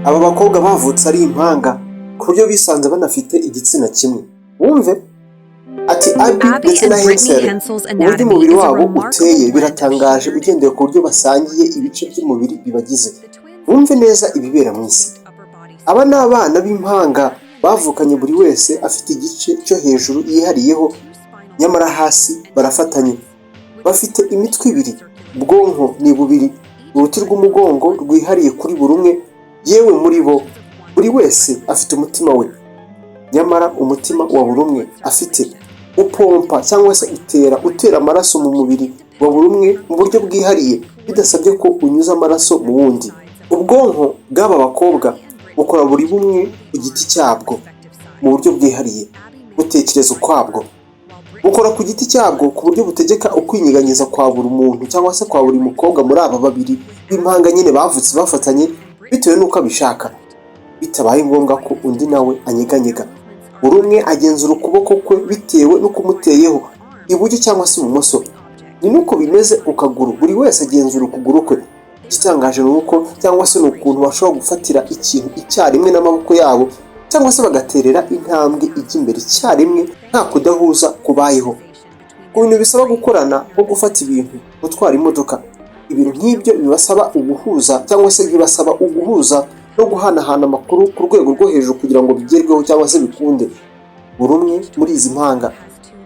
aba bakobwa bavutse ari impanga ku buryo bisanze banafite igitsina kimwe. Wumve ati Abby ndetse na Hansel uburyo umubiri wabo uteye biratangaje ugendeye ku buryo basangiye ibice by'umubiri bibagize. Wumve neza ibibera mu isi. Aba ni abana b'impanga bavukanye buri wese afite igice cyo hejuru yihariyeho, nyamara hasi barafatanye. Bafite imitwe ibiri, ubwonko ni bubiri, uruti rw'umugongo rwihariye kuri buri umwe. Yewe muri bo buri wese afite umutima we, nyamara umutima wa buri umwe afite upompa cyangwa se utera amaraso mu mubiri wa buri umwe mu buryo bwihariye, bidasabye ko unyuza amaraso mu wundi. Ubwonko bw'aba bakobwa bukora buri bumwe ku giti cyabwo mu buryo bwihariye, butekereza ukwabwo, bukora ku giti cyabwo ku buryo butegeka ukwinyeganyeza kwa buri muntu cyangwa se kwa buri mukobwa muri aba babiri b'impanga nyine bavutse bafatanye, bitewe n'uko abishaka, bitabaye ngombwa ko undi nawe anyeganyega. Buri umwe agenzura ukuboko kwe bitewe n'uko umuteyeho, iburyo cyangwa se ibumoso. Ni nuko bimeze ku kaguru, buri wese agenzura ukuguru kwe. Igitangaje ni uko cyangwa se ni ukuntu bashobora gufatira ikintu icyarimwe n'amaboko yabo, cyangwa se bagaterera intambwe ijya imbere icyarimwe nta kudahuza kubayeho. Ku bintu bisaba gukorana nko gufata ibintu, gutwara imodoka, ibintu nk'ibyo bibasaba uguhuza cyangwa se bibasaba uguhuza no guhanahana amakuru ku rwego rwo hejuru kugira ngo bigerweho cyangwa se bikunde. Buri umwe muri izi mpanga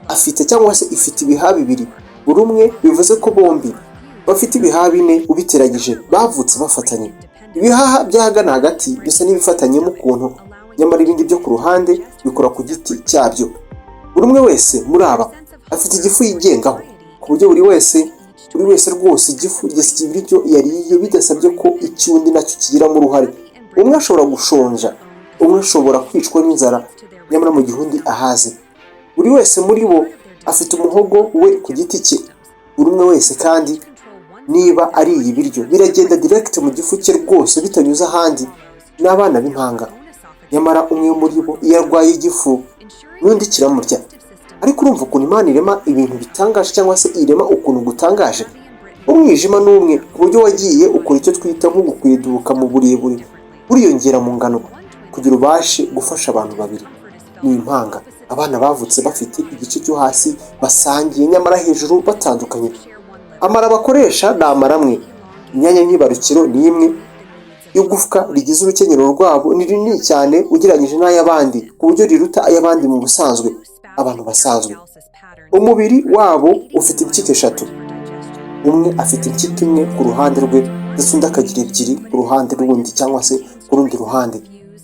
afite cyangwa se ifite ibihaha bibiri, buri umwe bivuze ko bombi bafite ibihaha bine ubiteragije, bavutse bafatanye. Ibihaha by'ahagana hagati bisa n'ibifatanyemo ukuntu, nyamara ibindi byo ku ruhande bikora ku giti cyabyo. Buri umwe wese muri aba afite igifu yigengaho ku buryo buri wese rwose igifu gisya ibiryo yariye bidasabye ko icyundi nacyo kigiramo uruhare. Umwe ashobora gushonja, umwe ashobora kwicwa n'inzara, nyamara mu gihe undi ahaze. Buri wese muri bo afite umuhogo we ku giti cye. Buri umwe wese kandi niba ariye ibiryo biragenda direct mu gifu cye rwose bitanyuze ahandi. N'abana b'impanga, nyamara umwe muri bo iyo arwaye igifu n'undi kiramurya. Ariko urumva ukuntu Imana irema ibintu bitangaje cyangwa se irema ukuntu gutangaje. Umwijima n'umwe ku buryo wagiye ukora icyo twita nko gukweduka mu burebure, buriyongera mu ngano kugira ubashe gufasha abantu babiri. Ni impanga, abana bavutse bafite igice cyo hasi basangiye nyamara hejuru batandukanye. Amara bakoresha ni amara amwe, imyanya myibarukiro ni imwe, igufwa rigize urukenyero rwabo ni rinini cyane ugereranyije n'ay'abandi ku buryo riruta ay'abandi mu busanzwe abantu basanzwe. Umubiri wabo ufite impyiko eshatu, umwe afite impyiko imwe ku ruhande rwe ndetse undi akagira ebyiri ku ruhande rundi cyangwa se ku rundi ruhande.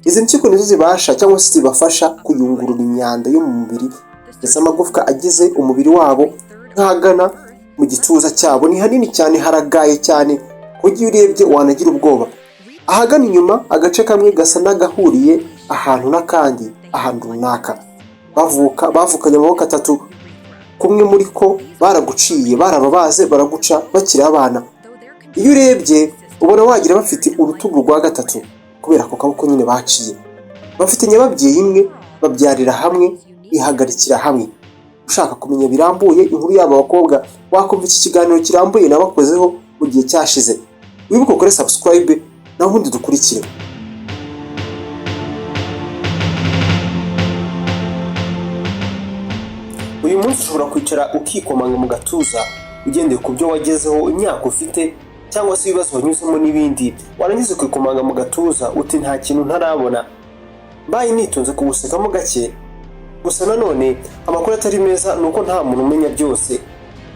Izi mpyiko nizo zibasha cyangwa se zibafasha kuyungurura imyanda yo mu mubiri, ndetse amagufwa agize umubiri wabo nk'ahagana mu gituza cyabo ni hanini cyane, haragaye cyane ku buryo iyo urebye wanagira ubwoba. Ahagana inyuma agace kamwe gasa n'agahuriye ahantu n'akandi ahantu runaka. Bavukanye amaboko atatu, kumwe muri ko baraguciye, barababaze baraguca bakiri abana. Iyo urebye ubona wagira bafite urutugu rwa gatatu kubera ako kaboko nyine baciye. Bafite nyababyeyi imwe, babyarira hamwe, ihagarikira hamwe. Ushaka kumenya birambuye inkuru y'aba bakobwa wakumva iki kiganiro kirambuye nabakozeho mu gihe cyashize. Wibuke ukore subscribe naho ubundi dukurikire. Uyu munsi ushobora kwicara ukikomanga mu gatuza ugendeye ku byo wagezeho, imyaka ufite cyangwa se ibibazo wanyuzemo n'ibindi. Warangiza ukikomanga mu gatuza uti nta kintu ntarabona. Mbaye nitonze kugusekamo gake, gusa nanone amakuru atari meza nuko nta muntu umenya byose.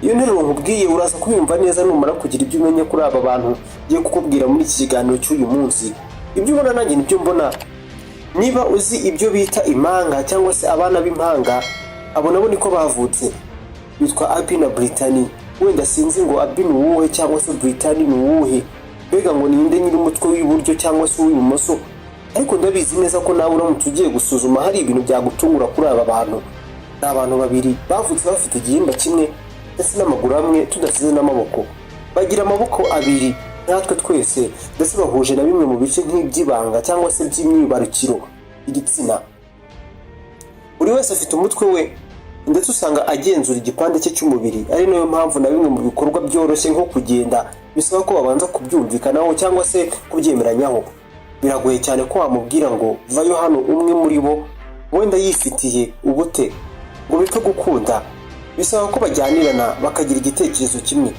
Iyo nteruro nkubwiye uraza kuyumva neza numara kugira ibyo umenya kuri aba bantu ngiye kukubwira muri iki kiganiro cy'uyu munsi. Ibyo ubona nanjye nibyo mbona. Niba uzi ibyo bita impanga cyangwa se abana b'impanga, abo nabo niko bavutse. Bitwa Abby na Brittany. Wenda sinzi ngo Abby ni uwuhe cyangwa se Brittany ni uwuhe, mbega ngo ninde nyiri umutwe w'iburyo cyangwa se uw'ibumoso. Ariko ndabizi neza ko nawe uramutse ugiye gusuzuma hari ibintu byagutungura kuri aba bantu. Ni abantu babiri bavutse bafite igihimba kimwe ndetse n'amaguru amwe tudasize n'amaboko. Bagira amaboko abiri natwe twese, ndetse bahuje na bimwe mu bice nk'iby'ibanga cyangwa se by'imyibarukiro igitsina. Buri wese afite umutwe we ndetse usanga agenzura igipande cye cy'umubiri, ari nayo mpamvu na bimwe mu bikorwa byoroshye nko kugenda bisaba ko babanza kubyumvikanaho cyangwa se kubyemeranyaho. biragoye cyane ko wamubwira ngo vayo hano umwe muri bo wenda yifitiye ubute ngo bipfe gukunda. Bisaba ko bajyanirana bakagira igitekerezo kimwe.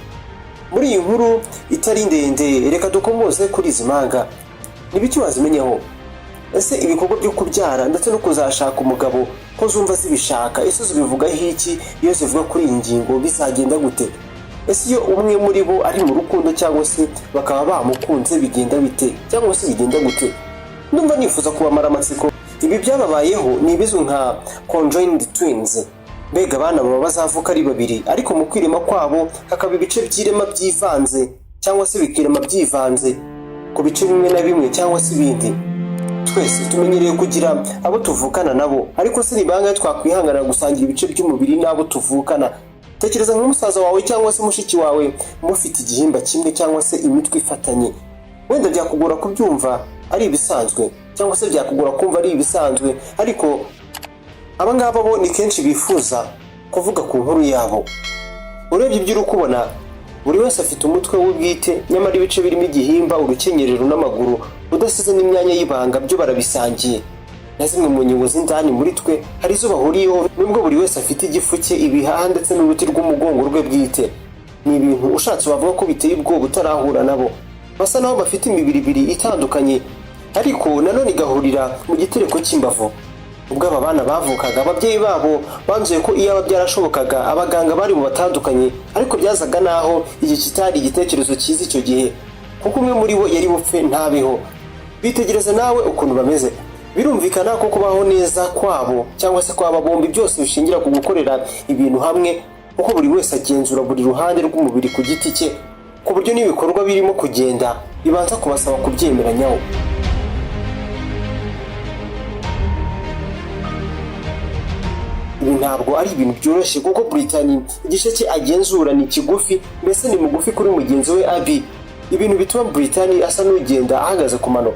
Muri iyi nkuru itari ndende reka dukomoze kuri izi mpanga. Nibiki wazimenyeho? Ese ibikorwa byo kubyara ndetse no kuzashaka umugabo ko zumva zibishaka, ese zibivugaho iki? Iyo zivuga kuri iyi ngingo bizagenda gute? Ese iyo umwe muri bo ari mu rukundo cyangwa se bakaba bamukunze bigenda bite cyangwa se bigenda gute? Ndumva nifuza kubamara amatsiko. Ibi byababayeho ni ibizwi nka conjoined twins. Mbega abana baba bazavuka ari babiri ariko mu kwirema kwabo hakaba ibice by'irema byivanze cyangwa se bikirema byivanze ku bice bimwe na bimwe cyangwa se ibindi. Twese tumenyereye kugira abo tuvukana nabo, ariko se ni bangahe twakwihanganira gusangira ibice by'umubiri n'abo tuvukana? Tekereza nk'umusaza wawe cyangwa se mushiki wawe mufite igihimba kimwe cyangwa se imitwe ifatanye. Wenda byakugora kubyumva ari ibisanzwe cyangwa se byakugora kumva ari ibisanzwe, ariko aba ngaba bo ni kenshi bifuza kuvuga ku nkuru yabo. Urebye ibyo uri kubona, buri wese afite umutwe we bwite, nyamara ibice birimo igihimba, urukenyerero n'amaguru udasize n'imyanya y'ibanga byo barabisangiye. Na zimwe mu ngingo z'indani muri twe hari izo bahuriyeho, nubwo buri wese afite igifu cye, ibihaha ndetse n'uruti rw'umugongo rwe bwite. Ni ibintu ushatse wavuga ko biteye ubwoba utarahura nabo. Basa naho bafite imibiri ibiri itandukanye, ariko nanone igahurira mu gitereko cy'imbavu. Ubwo aba bana bavukaga, ababyeyi babo banzuye ko iyo byarashobokaga abaganga bari mu batandukanye, ariko byazaga naho iki kitari igitekerezo cyiza icyo gihe, kuko umwe muri bo yari bupfe ntabeho. Bitegereze nawe ukuntu bameze. Birumvikana ko kubaho neza kwabo cyangwa se kwaba bombi byose bishingira ku gukorera ibintu hamwe, kuko buri wese agenzura buri ruhande rw'umubiri ku giti cye, ku buryo n'ibikorwa birimo kugenda bibanza kubasaba kubyemeranyaho. Ibi ntabwo ari ibintu byoroshye, kuko Brittany igice cye agenzura ni kigufi, mbese ni mugufi kuri mugenzi we Abby. Ibintu bituma Brittany asa n'ugenda ahagaze ku mano.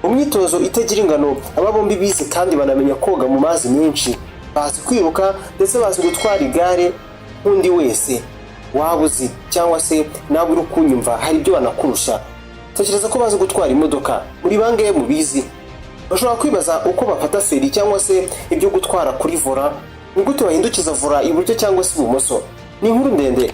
Mu myitozo itagira ingano, aba bombi bize kandi banamenya koga mu mazi menshi, bazi kwiruka ndetse bazi gutwara igare nk'undi wese waba uzi cyangwa se nawe uri kunyumva hari ibyo banakurusha. Tekereza ko bazi gutwara imodoka. Muri bangahe mubizi? Bashobora kwibaza uko bafata feri cyangwa se ibyo gutwara kuri vola. Ni gute bahindukiza vola iburyo cyangwa se ibumoso? Ni inkuru ndende.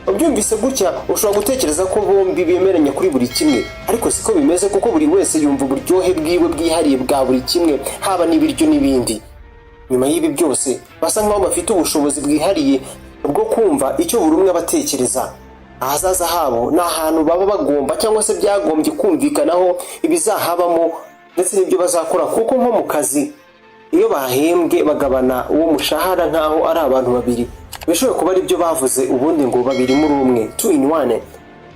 Ubyumvise gutya ushobora gutekereza ko bombi bemeranya kuri buri kimwe, ariko siko bimeze, kuko buri wese yumva uburyohe bwiwe bwihariye bwa buri kimwe, haba n'ibiryo n'ibindi. Nyuma y'ibi byose basa nk'aho bafite ubushobozi bwihariye bwo kumva icyo buri umwe abatekereza. Ahazaza habo ni ahantu baba bagomba cyangwa se byagombye kumvikanaho ibizahabamo ndetse n'ibyo bazakora, kuko nko mu kazi iyo bahembwe bagabana uwo mushahara nk'aho ari abantu babiri. Bishobora kuba ari byo bavuze ubundi ngo babiri muri umwe, 2 in 1.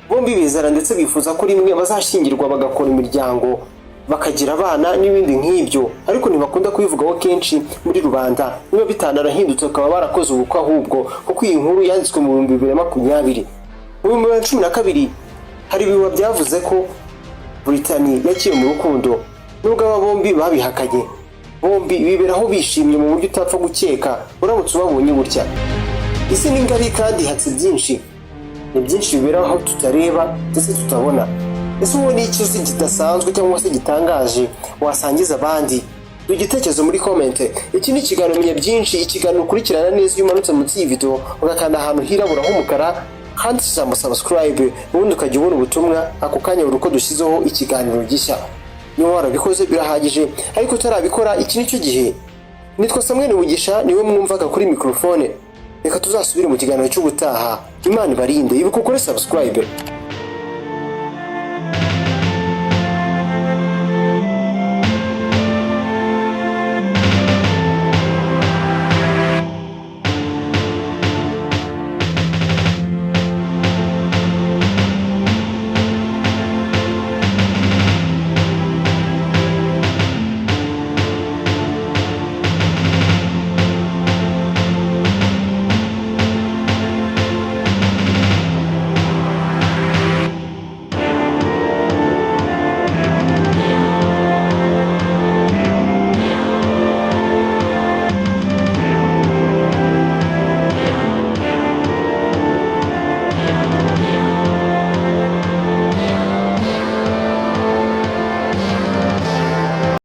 Bombi bizera ndetse bifuza ko rimwe bazashingirwa bagakora imiryango bakagira abana n'ibindi nk'ibyo, ariko ntibakunda kubivugaho kenshi muri rubanda. Niba bitanarahindutse bakaba barakoze ubukwe ahubwo, kuko iyi nkuru yanditswe mu 2020. Mu 2012 hari ibihuha byavuze ko Brittany yaciye mu rukundo, nubwo aba bombi babihakanye. Bombi biberaho bishimye mu buryo utapfa gukeka uramutse ubabonye gutya. Isi ni ngari kandi hatse byinshi. Ni byinshi biberaho aho tutareba ndetse tutabona. Ese uwo ni iki uzi kidasanzwe cyangwa se gitangaje wasangiza abandi? Igitekerezo muri comment. Iki ni ikiganiro menya byinshi, ikiganiro ukurikirana neza iyo umanutse munsi y'iyi video ugakanda ahantu hirabura h'umukara handitse ijambo subscribe, ubundi ukajya ubona ubutumwa ako kanya buri uko dushyizeho ikiganiro gishya. Niba warabikoze birahagije, ariko utarabikora iki nicyo gihe. Nitwa Samuel Mugisha, niwe mwumvaga kuri microphone. Reka tuzasubire mu kiganiro cy'ubutaha. Imana ibarinde, ibuka ukore subscribe.